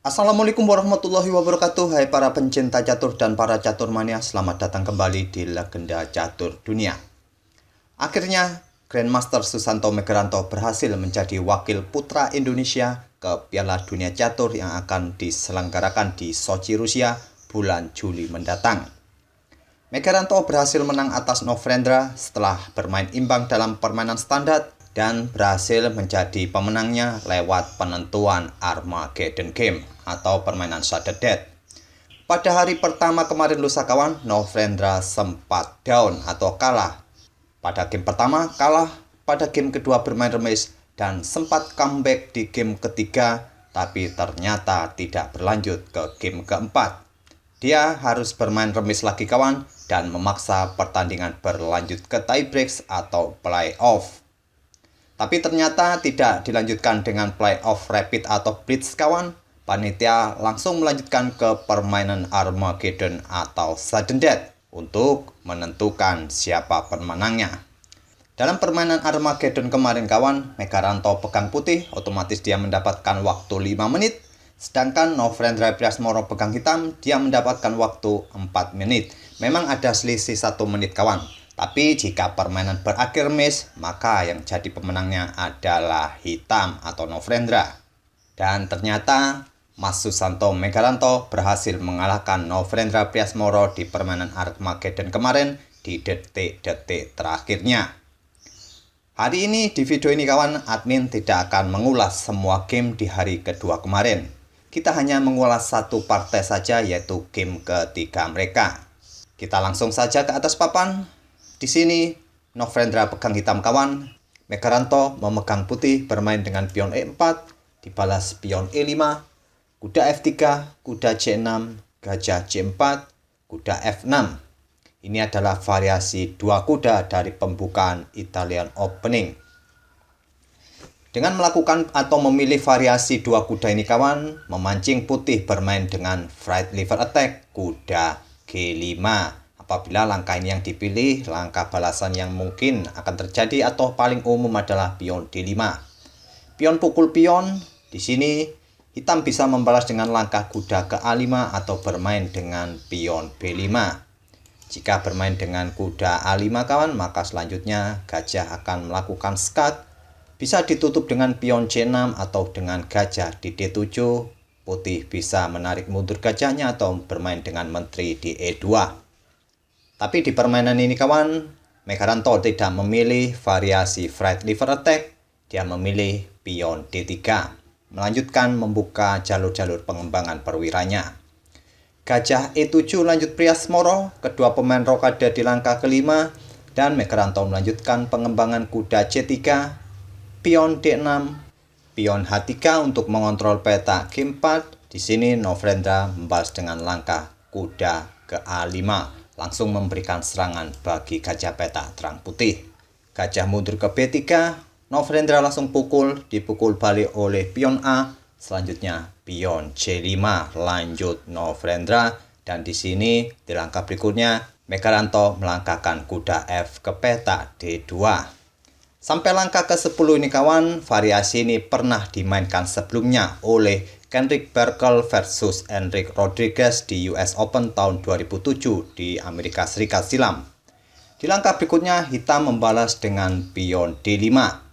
Assalamualaikum warahmatullahi wabarakatuh. Hai para pencinta catur dan para catur mania, selamat datang kembali di Legenda Catur Dunia. Akhirnya Grandmaster Susanto Megaranto berhasil menjadi wakil putra Indonesia ke Piala Dunia Catur yang akan diselenggarakan di Sochi, Rusia bulan Juli mendatang. Megaranto berhasil menang atas Novendra setelah bermain imbang dalam permainan standar dan berhasil menjadi pemenangnya lewat penentuan Armageddon Game atau permainan sudden death. Pada hari pertama kemarin lusa kawan, Novendra sempat down atau kalah. Pada game pertama kalah, pada game kedua bermain remis dan sempat comeback di game ketiga, tapi ternyata tidak berlanjut ke game keempat. Dia harus bermain remis lagi kawan dan memaksa pertandingan berlanjut ke tiebreaks atau playoff. Tapi ternyata tidak dilanjutkan dengan playoff rapid atau blitz kawan. Panitia langsung melanjutkan ke permainan Armageddon atau sudden death untuk menentukan siapa pemenangnya. Dalam permainan Armageddon kemarin kawan, Megaranto pegang putih, otomatis dia mendapatkan waktu 5 menit. Sedangkan Novendra Priasmoro pegang hitam, dia mendapatkan waktu 4 menit. Memang ada selisih 1 menit kawan. Tapi jika permainan berakhir miss, maka yang jadi pemenangnya adalah hitam atau Novendra. Dan ternyata Mas Susanto Megaranto berhasil mengalahkan Novendra Priasmoro di permainan Armageddon kemarin di detik-detik terakhirnya. Hari ini di video ini kawan, admin tidak akan mengulas semua game di hari kedua kemarin. Kita hanya mengulas satu partai saja, yaitu game ketiga mereka. Kita langsung saja ke atas papan. Di sini Novendra pegang hitam kawan, Megaranto memegang putih bermain dengan pion E4, dibalas pion E5, kuda F3, kuda C6, gajah C4, kuda F6. Ini adalah variasi dua kuda dari pembukaan Italian Opening. Dengan melakukan atau memilih variasi dua kuda ini kawan, memancing putih bermain dengan Fright Liver Attack, kuda G5. Apabila langkah ini yang dipilih, langkah balasan yang mungkin akan terjadi atau paling umum adalah pion D5. Pion pukul pion, di sini hitam bisa membalas dengan langkah kuda ke A5 atau bermain dengan pion B5. Jika bermain dengan kuda A5 kawan, maka selanjutnya gajah akan melakukan skat. Bisa ditutup dengan pion C6 atau dengan gajah di D7. Putih bisa menarik mundur gajahnya atau bermain dengan menteri di E2. Tapi di permainan ini kawan, Megaranto tidak memilih variasi Fright Liver Attack. Dia memilih pion D3. Melanjutkan membuka jalur-jalur pengembangan perwiranya. Gajah E7 lanjut Priasmoro, kedua pemain rokade di langkah kelima, dan Megaranto melanjutkan pengembangan kuda C3, pion D6, pion H3 untuk mengontrol peta G4. Di sini Novendra membalas dengan langkah kuda ke A5, langsung memberikan serangan bagi gajah peta terang putih. Gajah mundur ke B3, Novendra langsung dipukul balik oleh pion A. Selanjutnya pion C5 lanjut Novendra, dan di sini di langkah berikutnya Megaranto melangkahkan kuda F ke peta D2. Sampai langkah ke-10 ini kawan, variasi ini pernah dimainkan sebelumnya oleh Kendrick Berkel versus Enrique Rodriguez di US Open tahun 2007 di Amerika Serikat silam. Di langkah berikutnya hitam membalas dengan pion D5.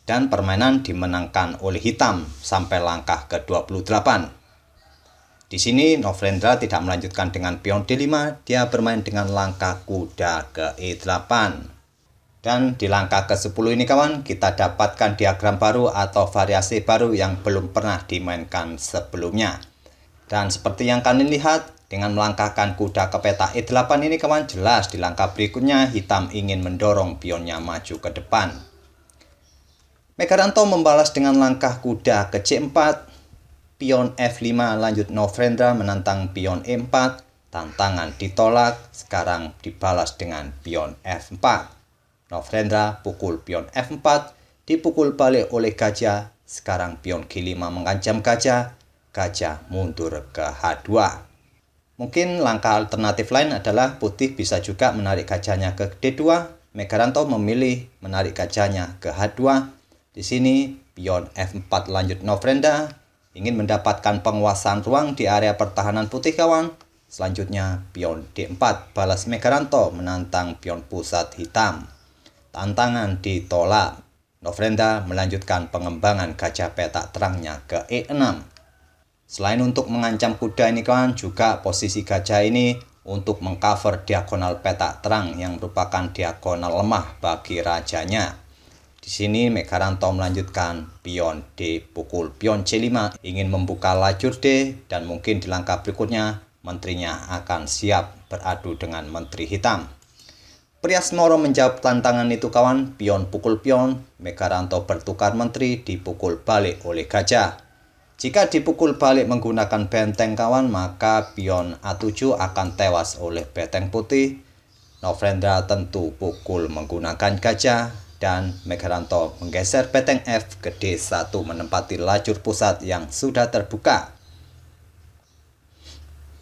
Dan permainan dimenangkan oleh hitam sampai langkah ke-28. Di sini Novendra tidak melanjutkan dengan pion D5, dia bermain dengan langkah kuda ke E8. Dan di langkah ke-10 ini kawan, kita dapatkan diagram baru atau variasi baru yang belum pernah dimainkan sebelumnya. Dan seperti yang kalian lihat, dengan melangkahkan kuda ke peta E8 ini kawan, jelas di langkah berikutnya hitam ingin mendorong pionnya maju ke depan. Megaranto membalas dengan langkah kuda ke C4, pion F5 lanjut Novendra menantang pion E4, tantangan ditolak, sekarang dibalas dengan pion F4. Novendra pukul pion F4, dipukul balik oleh gajah, sekarang pion G5 mengancam gajah, gajah mundur ke H2. Mungkin langkah alternatif lain adalah putih bisa juga menarik gajahnya ke D2, Megaranto memilih menarik gajahnya ke H2. Di sini pion F4 lanjut Novendra, ingin mendapatkan penguasaan ruang di area pertahanan putih kawan. Selanjutnya pion D4 balas Megaranto menantang pion pusat hitam. Tantangan ditolak. Nofrenda melanjutkan pengembangan gajah petak terangnya ke E6. Selain untuk mengancam kuda ini kawan, juga posisi gajah ini untuk mengcover diagonal petak terang yang merupakan diagonal lemah bagi rajanya. Di sini Megaranto melanjutkan pion D pukul pion C5 ingin membuka lajur D, dan mungkin di langkah berikutnya menterinya akan siap beradu dengan menteri hitam. Priasmoro menjawab tantangan itu kawan, pion pukul pion, Megaranto bertukar menteri dipukul balik oleh gajah. Jika dipukul balik menggunakan benteng kawan, maka pion A7 akan tewas oleh benteng putih. Nofrenda tentu pukul menggunakan gajah, dan Megaranto menggeser benteng F ke D1 menempati lajur pusat yang sudah terbuka.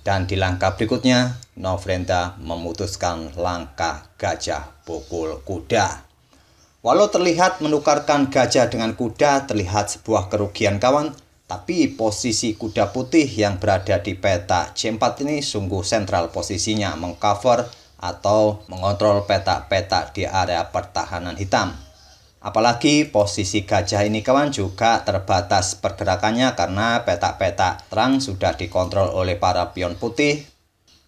Dan di langkah berikutnya, Nofrenda memutuskan langkah gajah pukul kuda. Walau terlihat menukarkan gajah dengan kuda terlihat sebuah kerugian kawan, tapi posisi kuda putih yang berada di peta C4 ini sungguh sentral posisinya mengcover atau mengontrol petak-petak di area pertahanan hitam. Apalagi posisi gajah ini kawan juga terbatas pergerakannya karena petak-petak terang sudah dikontrol oleh para pion putih.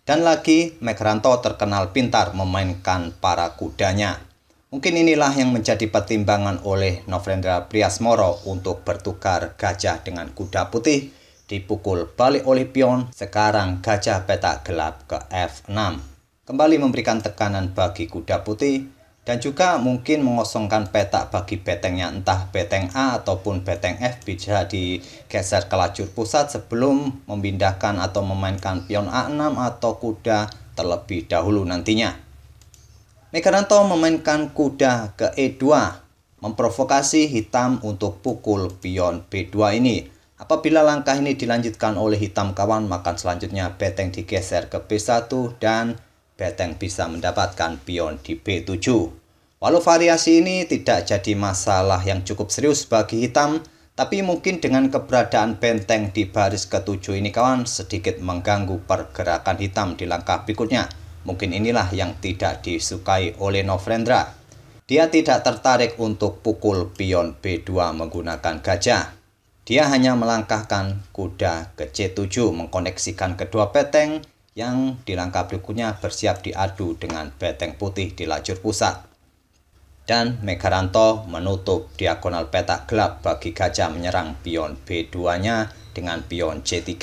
Dan lagi Megaranto terkenal pintar memainkan para kudanya. Mungkin inilah yang menjadi pertimbangan oleh Nofrenda Priasmoro untuk bertukar gajah dengan kuda putih, dipukul balik oleh pion. Sekarang gajah petak gelap ke F6. Kembali memberikan tekanan bagi kuda putih. Dan juga mungkin mengosongkan petak bagi betengnya, entah beteng A ataupun beteng F bisa digeser ke lajur pusat sebelum memindahkan atau memainkan pion A6 atau kuda terlebih dahulu nantinya. Megaranto memainkan kuda ke E2, memprovokasi hitam untuk pukul pion B2 ini. Apabila langkah ini dilanjutkan oleh hitam kawan, maka selanjutnya beteng digeser ke B1 dan beteng bisa mendapatkan pion di B7. Walau variasi ini tidak jadi masalah yang cukup serius bagi hitam, tapi mungkin dengan keberadaan benteng di baris ke-7 ini kawan sedikit mengganggu pergerakan hitam di langkah berikutnya. Mungkin inilah yang tidak disukai oleh Nofrenda. Dia tidak tertarik untuk pukul pion B2 menggunakan gajah. Dia hanya melangkahkan kuda ke C7 mengkoneksikan kedua beteng yang di langkah berikutnya bersiap diadu dengan beteng putih di lajur pusat. Dan Megaranto menutup diagonal petak gelap bagi gajah menyerang pion B2-nya dengan pion C3.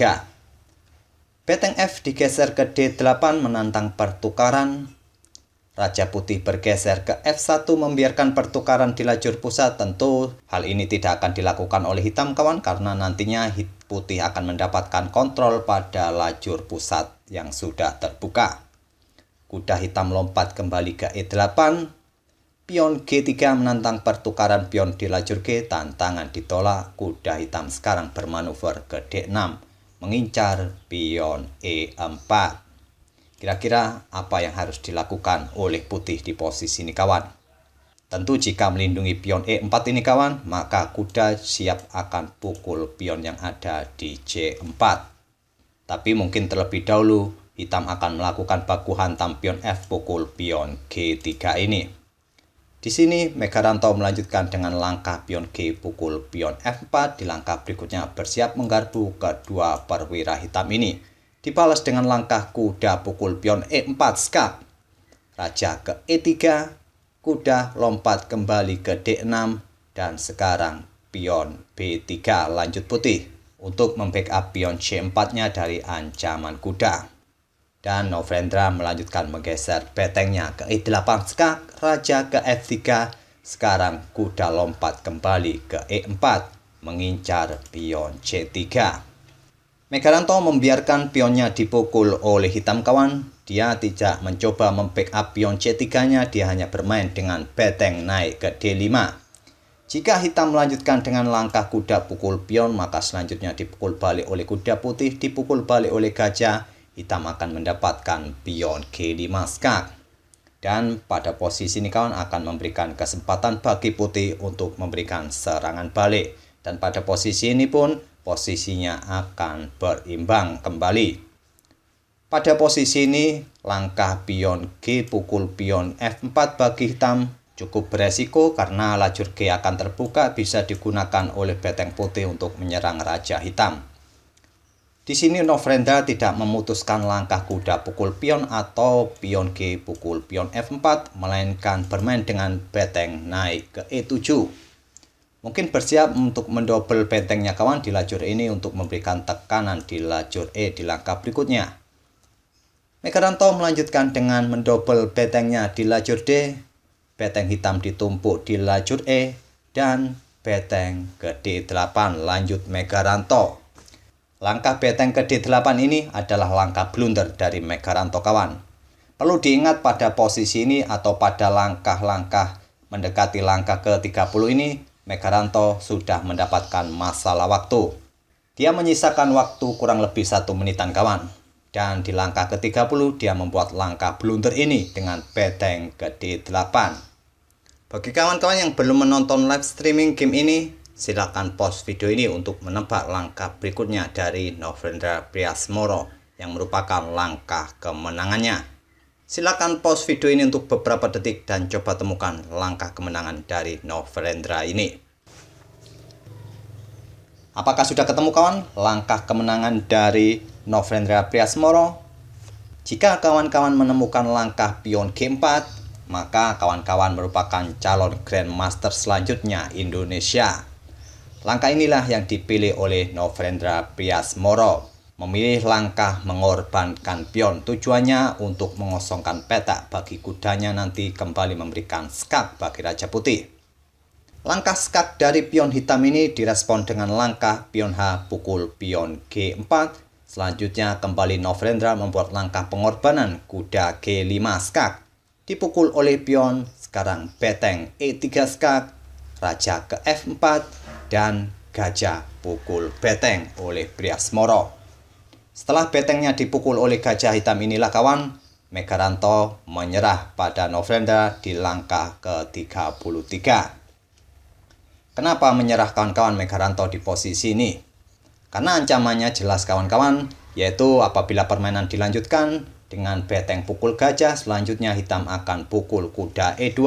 Beteng F digeser ke D8 menantang pertukaran. Raja putih bergeser ke F1 membiarkan pertukaran di lajur pusat. Tentu hal ini tidak akan dilakukan oleh hitam kawan karena nantinya putih akan mendapatkan kontrol pada lajur pusat yang sudah terbuka. Kuda hitam lompat kembali ke E8. Pion G3 menantang pertukaran pion di lajur G. Tantangan ditolak. Kuda hitam sekarang bermanuver ke D6 mengincar pion E4. Kira-kira apa yang harus dilakukan oleh putih di posisi ini kawan? Tentu jika melindungi pion E4 ini kawan, maka kuda siap akan pukul pion yang ada di C4. Tapi mungkin terlebih dahulu hitam akan melakukan baku hantam pion F pukul pion G3 ini. Di sini Megaranto melanjutkan dengan langkah pion G pukul pion F4. Di langkah berikutnya bersiap menggarpu kedua perwira hitam ini. Dibalas dengan langkah kuda pukul pion E4 skak. Raja ke E3, kuda lompat kembali ke D6, dan sekarang pion B3 lanjut putih untuk membackup pion C4-nya dari ancaman kuda. Dan Nofrenda melanjutkan menggeser betengnya ke E8 skak, raja ke F3, sekarang kuda lompat kembali ke E4 mengincar pion C3. Megaranto membiarkan pionnya dipukul oleh hitam kawan. Dia tidak mencoba membackup pion C3-nya, dia hanya bermain dengan beteng naik ke D5. Jika hitam melanjutkan dengan langkah kuda pukul pion, maka selanjutnya dipukul balik oleh kuda putih, dipukul balik oleh gajah, hitam akan mendapatkan pion G5 skak. Dan pada posisi ini kawan akan memberikan kesempatan bagi putih untuk memberikan serangan balik. Dan pada posisi ini pun posisinya akan berimbang kembali. Pada posisi ini, langkah pion G pukul pion F4 bagi hitam cukup beresiko karena lajur G akan terbuka bisa digunakan oleh benteng putih untuk menyerang raja hitam. Di sini Novendra tidak memutuskan langkah kuda pukul pion atau pion G pukul pion F4, melainkan bermain dengan benteng naik ke E7. Mungkin bersiap untuk mendobel bentengnya kawan di lajur ini untuk memberikan tekanan di lajur E di langkah berikutnya. Megaranto melanjutkan dengan mendobel bentengnya di lajur D, benteng hitam ditumpuk di lajur E, dan benteng ke D8 lanjut Megaranto. Langkah benteng ke D8 ini adalah langkah blunder dari Megaranto kawan. Perlu diingat pada posisi ini atau pada langkah-langkah mendekati langkah ke-30 ini, Megaranto sudah mendapatkan masalah waktu. Dia menyisakan waktu kurang lebih 1 menitan kawan. Dan di langkah ke-30 dia membuat langkah blunder ini dengan benteng ke D8. Bagi kawan-kawan yang belum menonton live streaming game ini, silakan pause video ini untuk menebak langkah berikutnya dari Novendra Priasmoro yang merupakan langkah kemenangannya. Silakan pause video ini untuk beberapa detik dan coba temukan langkah kemenangan dari Novendra ini. Apakah sudah ketemu kawan langkah kemenangan dari Novendra Priasmoro? Jika kawan-kawan menemukan langkah pion G4, maka kawan-kawan merupakan calon Grandmaster selanjutnya Indonesia. Langkah inilah yang dipilih oleh Novendra Priasmoro. Memilih langkah mengorbankan pion tujuannya untuk mengosongkan petak bagi kudanya nanti kembali memberikan skak bagi Raja Putih. Langkah skak dari pion hitam ini direspon dengan langkah pion H pukul pion G4. Selanjutnya kembali Novendra membuat langkah pengorbanan kuda G5 skak. Dipukul oleh pion, sekarang benteng E3 skak, raja ke F4, dan gajah pukul benteng oleh Priasmoro. Setelah bentengnya dipukul oleh gajah hitam inilah kawan, Megaranto menyerah pada Novendra di langkah ke-33. Kenapa menyerah kawan-kawan Megaranto di posisi ini? Karena ancamannya jelas kawan-kawan, yaitu apabila permainan dilanjutkan dengan benteng pukul gajah, selanjutnya hitam akan pukul kuda E2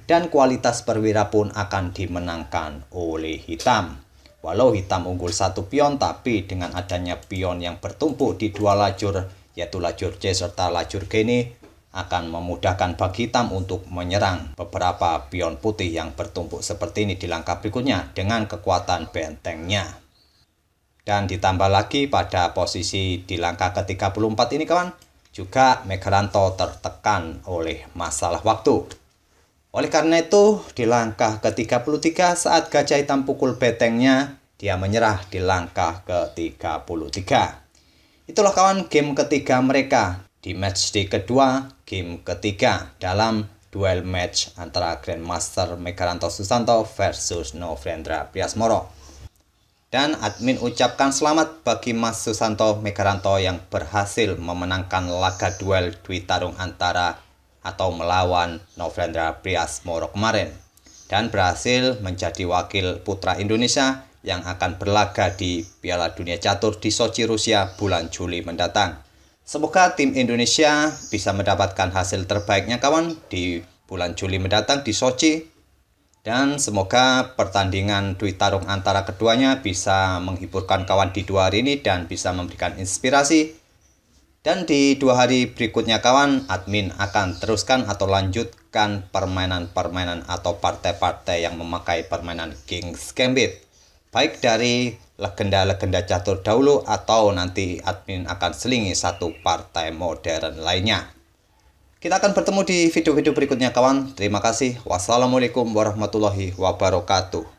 dan kualitas perwira pun akan dimenangkan oleh hitam. Walau hitam unggul 1 pion, tapi dengan adanya pion yang bertumpuk di 2 lajur, yaitu lajur C serta lajur G ini, akan memudahkan bagi hitam untuk menyerang beberapa pion putih yang bertumpuk seperti ini di langkah berikutnya dengan kekuatan bentengnya. Dan ditambah lagi pada posisi di langkah ke-34 ini kawan, juga Megaranto tertekan oleh masalah waktu. Oleh karena itu, di langkah ke-33 saat gajah hitam pukul bentengnya, dia menyerah di langkah ke-33. Itulah kawan game ketiga mereka di matchday kedua, game ketiga dalam duel match antara Grandmaster Megaranto Susanto versus Novendra Priasmoro. Dan admin ucapkan selamat bagi Mas Susanto Megaranto yang berhasil memenangkan laga duel Dwi Tarung antara atau melawan Novendra Priasmoro kemarin dan berhasil menjadi wakil putra Indonesia yang akan berlaga di Piala Dunia Catur di Sochi, Rusia bulan Juli mendatang. Semoga tim Indonesia bisa mendapatkan hasil terbaiknya kawan di bulan Juli mendatang di Sochi, dan semoga pertandingan Dwi Tarung antara keduanya bisa menghiburkan kawan di 2 hari ini dan bisa memberikan inspirasi. Dan di 2 hari berikutnya kawan, admin akan teruskan atau lanjutkan permainan-permainan atau partai-partai yang memakai permainan King's Gambit. Baik dari legenda-legenda catur dahulu atau nanti admin akan selingi satu partai modern lainnya. Kita akan bertemu di video-video berikutnya kawan. Terima kasih. Wassalamualaikum warahmatullahi wabarakatuh.